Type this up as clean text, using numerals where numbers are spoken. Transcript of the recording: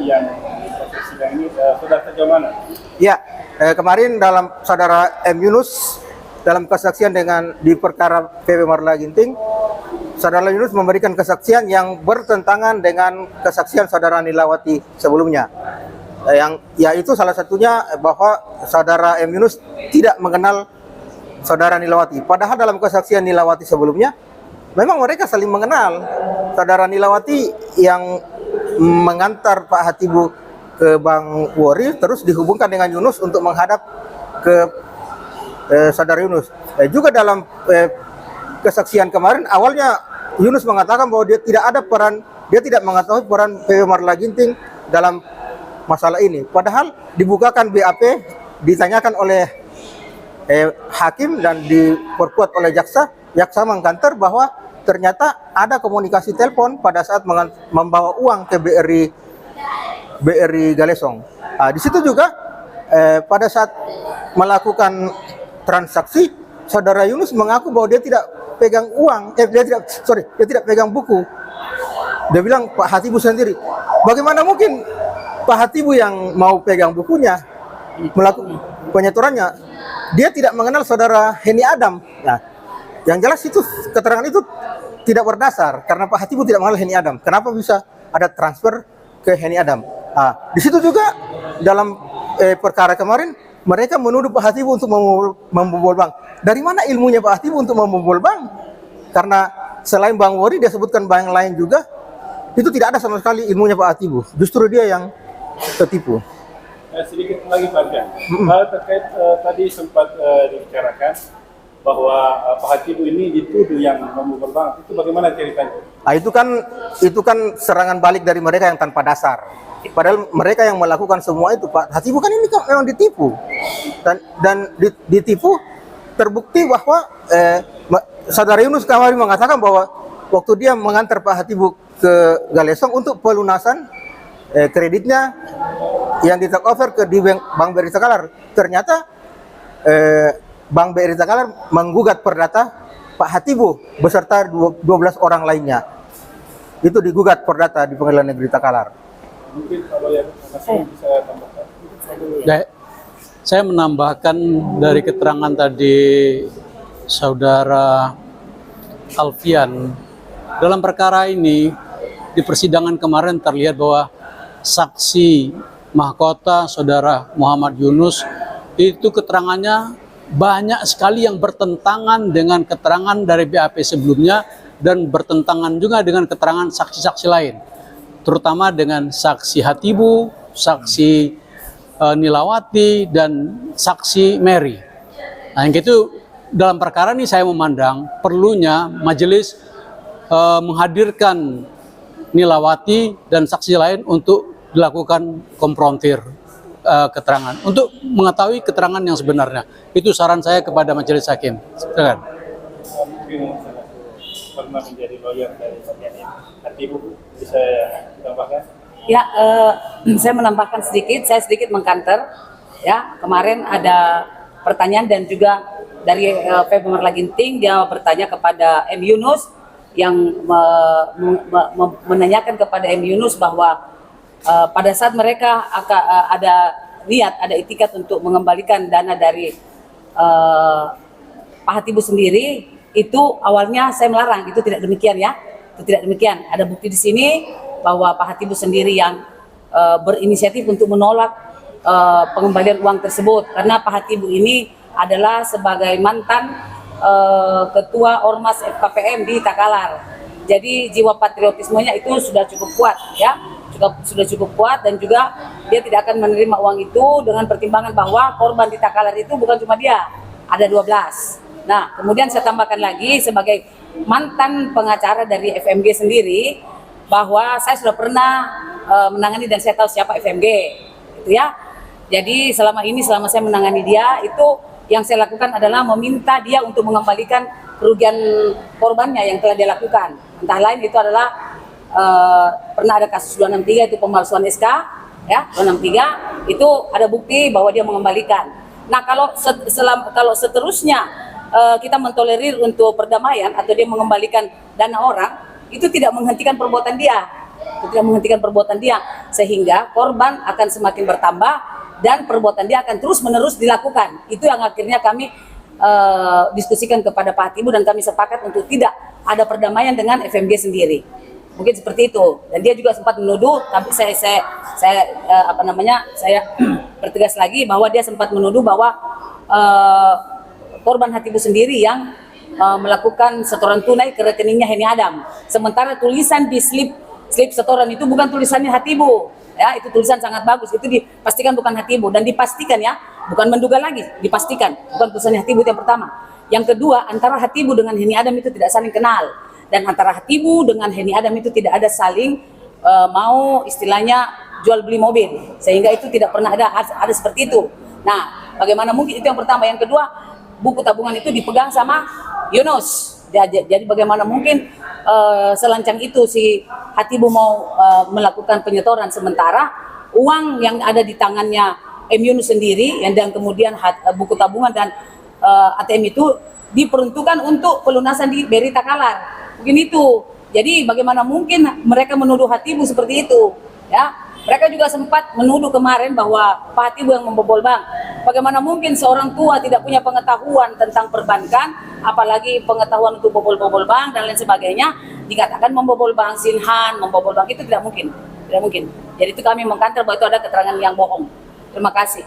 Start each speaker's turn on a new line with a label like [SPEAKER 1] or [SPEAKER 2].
[SPEAKER 1] yang proses sidang ini sudah sejauh mana?
[SPEAKER 2] Ya, kemarin dalam saudara M. Yunus dalam kesaksian di perkara PW Marla Ginting, saudara Yunus memberikan kesaksian yang bertentangan dengan kesaksian saudara Nilawati sebelumnya. Yaitu salah satunya bahwa saudara M. Yunus tidak mengenal saudara Nilawati. Padahal dalam kesaksian Nilawati sebelumnya, memang mereka saling mengenal. Saudara Nilawati yang mengantar Pak Hatibu ke Bang Wori, terus dihubungkan dengan Yunus untuk menghadap ke saudara Yunus. Juga dalam kesaksian kemarin, awalnya Yunus mengatakan bahwa dia tidak mengetahui peran PW Marla Ginting dalam masalah ini. Padahal dibukakan BAP, ditanyakan oleh hakim dan diperkuat oleh jaksa mengkantor bahwa ternyata ada komunikasi telepon pada saat membawa uang ke BRI Galesong. Di situ juga pada saat melakukan transaksi, saudara Yunus mengaku bahwa dia tidak pegang uang, dia tidak pegang buku. Dia bilang Pak Hatibu sendiri. Bagaimana mungkin Pak Hatibu yang mau pegang bukunya melakukan penyetorannya? Dia tidak mengenal saudara Heni Adam. Nah, yang jelas itu keterangan itu tidak berdasar karena Pak Hatibu tidak mengenal Heni Adam. Kenapa bisa ada transfer ke Heni Adam? Di situ juga dalam perkara kemarin mereka menuduh Pak Hatibu untuk membobol bank. Dari mana ilmunya Pak Hatibu untuk membobol bank? Karena selain Bang Wori dia sebutkan bank lain juga, itu tidak ada sama sekali ilmunya Pak Hatibu. Justru dia yang tertipu.
[SPEAKER 1] Sedikit lagi Pak Arga, hal terkait tadi sempat dibicarakan bahwa Pak Hatibu ini dituduh yang membobol bank. Itu bagaimana ceritanya?
[SPEAKER 2] Itu kan serangan balik dari mereka yang tanpa dasar. Padahal mereka yang melakukan semua itu, Pak Hatibu kan ini kan memang ditipu dan ditipu terbukti bahwa saudara Yunus kemarin mengatakan bahwa waktu dia mengantar Pak Hatibu ke Galesong untuk pelunasan kreditnya yang di take over di Bank BRI Takalar, ternyata Bank BRI Takalar menggugat perdata Pak Hatibu beserta 12 orang lainnya. Itu digugat perdata di Pengadilan Negeri Takalar.
[SPEAKER 1] Mungkin kalau yang masih bisa tambahkan.
[SPEAKER 3] Saya menambahkan dari keterangan tadi saudara Alfian, dalam perkara ini di persidangan kemarin terlihat bahwa saksi mahkota saudara Muhammad Yunus itu keterangannya banyak sekali yang bertentangan dengan keterangan dari BAP sebelumnya dan bertentangan juga dengan keterangan saksi-saksi lain, terutama dengan saksi Hatibu, saksi Nilawati, dan saksi Mary. Nah, yang itu dalam perkara ini saya memandang perlunya majelis menghadirkan Nilawati dan saksi lain untuk dilakukan konfrontir keterangan untuk mengetahui keterangan yang sebenarnya. Itu saran saya kepada majelis hakim. Silakan.
[SPEAKER 1] Mungkin pernah menjadi lawyer dari Hatibu, bisa tambahkan?
[SPEAKER 4] Ya, saya menambahkan sedikit, saya sedikit mengkanter. Ya, kemarin ada pertanyaan dan juga dari PW Marla Ginting, dia bertanya kepada M. Yunus yang menanyakan kepada M. Yunus bahwa pada saat mereka ada niat, ada itikat untuk mengembalikan dana dari Pak Hatibu sendiri, itu awalnya saya melarang. Itu tidak demikian ya, itu tidak demikian. Ada bukti di sini bahwa Pak Hatibu sendiri yang berinisiatif untuk menolak pengembalian uang tersebut, karena Pak Hatibu ini adalah sebagai mantan ketua Ormas FKPM di Takalar. Jadi jiwa patriotismenya itu sudah cukup kuat ya, sudah cukup kuat, dan juga dia tidak akan menerima uang itu dengan pertimbangan bahwa korban di Takalar itu bukan cuma dia, ada 12. Nah, kemudian saya tambahkan lagi sebagai mantan pengacara dari FMG sendiri, bahwa saya sudah pernah menangani dan saya tahu siapa FMG, gitu ya. Jadi selama saya menangani dia, itu yang saya lakukan adalah meminta dia untuk mengembalikan kerugian korbannya yang telah dia lakukan. Entah lain itu adalah pernah ada kasus 263 itu pemalsuan SK, ya 263 itu ada bukti bahwa dia mengembalikan. Nah, kalau seterusnya kita mentolerir untuk perdamaian atau dia mengembalikan dana orang, itu tidak menghentikan perbuatan dia. tidak menghentikan perbuatan dia, sehingga korban akan semakin bertambah dan perbuatan dia akan terus-menerus dilakukan. Itu yang akhirnya kami diskusikan kepada Pak Hatibu dan kami sepakat untuk tidak ada perdamaian dengan FMG sendiri. Mungkin seperti itu. Dan dia juga sempat menuduh, tapi saya bertegas lagi bahwa dia sempat menuduh bahwa korban Hatibu sendiri yang melakukan setoran tunai ke rekeningnya Heni Adam. Sementara tulisan di slip setoran itu bukan tulisannya Hatibu. Ya, itu tulisan sangat bagus. Itu dipastikan bukan Hatibu dan dipastikan ya, bukan menduga lagi, dipastikan bukan tulisannya Hatibu. Itu yang pertama. Yang kedua, antara Hatibu dengan Heni Adam itu tidak saling kenal, dan antara Hatibu dengan Heni Adam itu tidak ada saling mau istilahnya jual beli mobil, sehingga itu tidak pernah ada seperti itu. Nah, bagaimana mungkin? Itu yang pertama. Yang kedua, buku tabungan itu dipegang sama Yunus. Jadi bagaimana mungkin selancang itu si Hatibu mau melakukan penyetoran, sementara uang yang ada di tangannya M Yunus sendiri dan kemudian buku tabungan dan ATM itu diperuntukkan untuk pelunasan di BRI Takalar. Mungkin itu. Jadi bagaimana mungkin mereka menuduh Hatibu seperti itu? Ya, mereka juga sempat menuduh kemarin bahwa Pak Hatibu yang membobol bank. Bagaimana mungkin seorang tua tidak punya pengetahuan tentang perbankan, apalagi pengetahuan untuk bobol-bobol bank dan lain sebagainya, dikatakan membobol bank, Sinhan, membobol bank, itu tidak mungkin. Tidak mungkin. Jadi itu kami mengkantor bahwa itu ada keterangan yang bohong. Terima kasih.